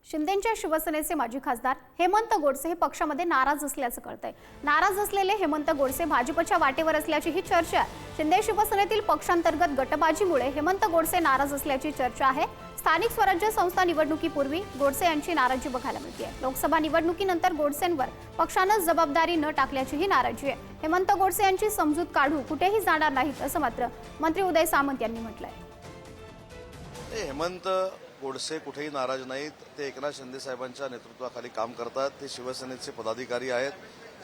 शिंदेंच्या शिवसेनेचे माजी खासदार हेमंत गोडसे हे पक्षामध्ये नाराज असल्याचं कळतंय। नाराज असलेले हेमंत गोडसे भाजपच्या वाटेवर असल्याची ही चर्चा आहे। शिंदे शिवसेनेतील पक्षांतर्गत गटबाजीमुळे हेमंत गोडसे नाराज असल्याची चर्चा आहे। स्थानिक स्वराज्य संस्था निवडणुकीपूर्वी गोडसे यांची नाराजी बघायला मिळते। लोकसभा निवडणुकीनंतर गोडसेंवर पक्षानं जबाबदारी न टाकल्याचीही नाराजी आहे। हेमंत गोडसे यांची समजूत काढू कुठेही जाणार नाहीत असं मात्र मंत्री उदय सामंत यांनी म्हटलंय। हेमंत गोडसे कुठेही नाराज नाहीत। ते एकनाथ शिंदे साहेबांच्या नेतृत्वाखाली काम करतात। ते शिवसेनेचे पदाधिकारी आहेत।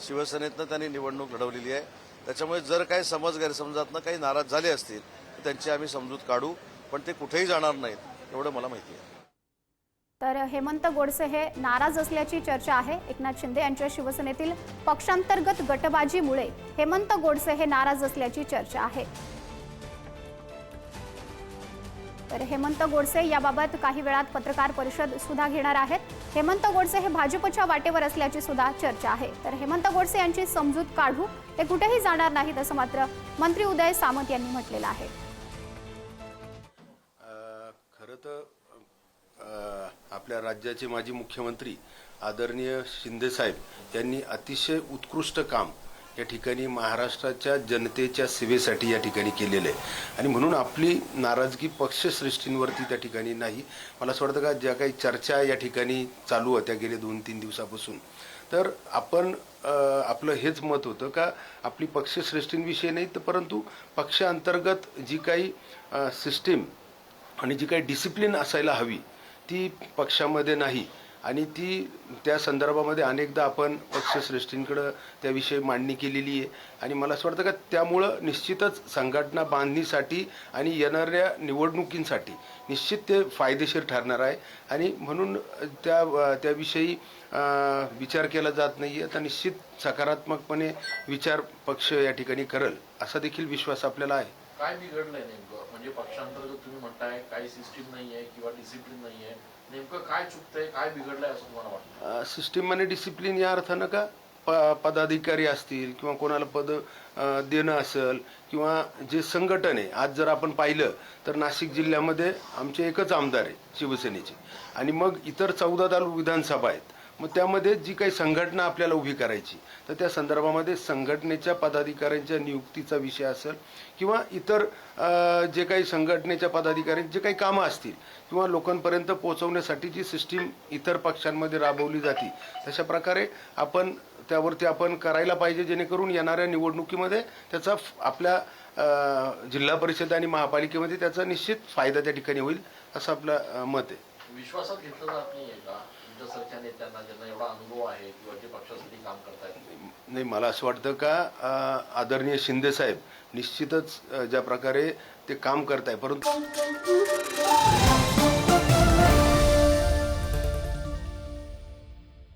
शिवसेनेतनं त्यांनी निवडणूक लढवलेली आहे। त्याच्यामुळे जर काही समज गैरसमजातनं काही नाराज झाले असतील तर त्यांची आम्ही समजूत काढू, पण ते कुठेही जाणार नाहीत एवढं मला माहिती आहे। तर हेमंत गोडसे हे नाराज असल्याची चर्चा आहे। एकनाथ शिंदे यांच्या शिवसेनेतील पक्षांतर्गत गटबाजीमुळे हेमंत गोडसे हे नाराज असल्याची चर्चा आहे। तर हेमंत गोडसे याबाबत काही वेळात पत्रकार परिषद सुद्धा घेणार आहेत। हेमंत गोडसे हे भाजपच्या वाटेवर असल्याची सुद्धा चर्चा आहे। तर हेमंत गोडसे यांची समजूत काढू, ते कुठेही जाणार नाहीत असं मात्र मंत्री उदय सामंत यांनी म्हटलेलं आहे। खरं तर आपल्या राज्याचे माजी मुख्यमंत्री आदरणीय शिंदे साहेब यांनी अतिशय उत्कृष्ट काम या ठिकाणी महाराष्ट्राच्या जनतेच्या सेवेसाठी या ठिकाणी केलेलं आहे आणि म्हणून आपली नाराजगी पक्षश्रेष्ठींवरती त्या ठिकाणी नाही। मला असं वाटतं का ज्या काही चर्चा या ठिकाणी चालू होत्या गेले 2-3 दिवसापासून, तर आपण आपलं हेच मत होतं का आपली पक्षश्रेष्ठींविषयी नाही तर परंतु पक्षांतर्गत जी काही सिस्टीम आणि जी काही डिसिप्लिन असायला हवी ती पक्षामध्ये नाही आणि ती त्या संदर्भामध्ये अनेकदा आपण पक्षश्रेष्ठींकडे त्याविषयी मांडणी केलेली आहे आणि मला असं वाटतं का त्यामुळं निश्चितच संघटना बांधणीसाठी आणि येणाऱ्या निवडणुकींसाठी निश्चित ते फायदेशीर ठरणार आहे आणि म्हणून त्याविषयी विचार केला जात नाही आहे। तर निश्चित सकारात्मकपणे विचार पक्ष या ठिकाणी करेल असा देखील विश्वास आपल्याला आहे। काय बिघडलंय नेमकं? म्हणजे पक्षांतर्गत तुम्ही म्हणताय काही सिस्टीम नाहीये किंवा डिसिप्लिन नाहीये, नेमकं काय चुकतंय, काय बिघडलंय असं तुम्हाला वाटतं? सिस्टीम आणि डिसिप्लिन या अर्थानं का पदाधिकारी असतील किंवा कोणाला पद देणं असेल किंवा जे संघटन आहे, आज जर आपण पाहिलं तर नाशिक जिल्ह्यामध्ये आमचे एकच आमदार आहे शिवसेनेचे आणि मग इतर 14 तालुका विधानसभा आहेत। मग त्यामध्ये जी काही संघटना आपल्याला उभी करायची तर त्या संदर्भामध्ये संघटनेच्या पदाधिकाऱ्यांच्या नियुक्तीचा विषय असेल किंवा इतर जे काही संघटनेच्या पदाधिकाऱ्यांची जे काही कामं असतील किंवा लोकांपर्यंत पोहोचवण्यासाठी जी सिस्टीम इतर पक्षांमध्ये राबवली जाते तशा प्रकारे आपण त्यावरती आपण करायला पाहिजे, जेणेकरून येणाऱ्या निवडणुकीमध्ये त्याचा आपल्या जिल्हा परिषद आणि महापालिकेमध्ये त्याचा निश्चित फायदा त्या ठिकाणी होईल असं आपलं मत आहे। विश्वासात घेतलं जात नाहीये का तुमच्यासारख्या नेत्यांना ज्यांना एवढा अनुभव आहे किंवा जे पक्षासाठी काम करतायत? नाही, मला असं वाटतं का आदरणीय शिंदे साहेब निश्चितच ज्या प्रकारे ते काम करताय परंतु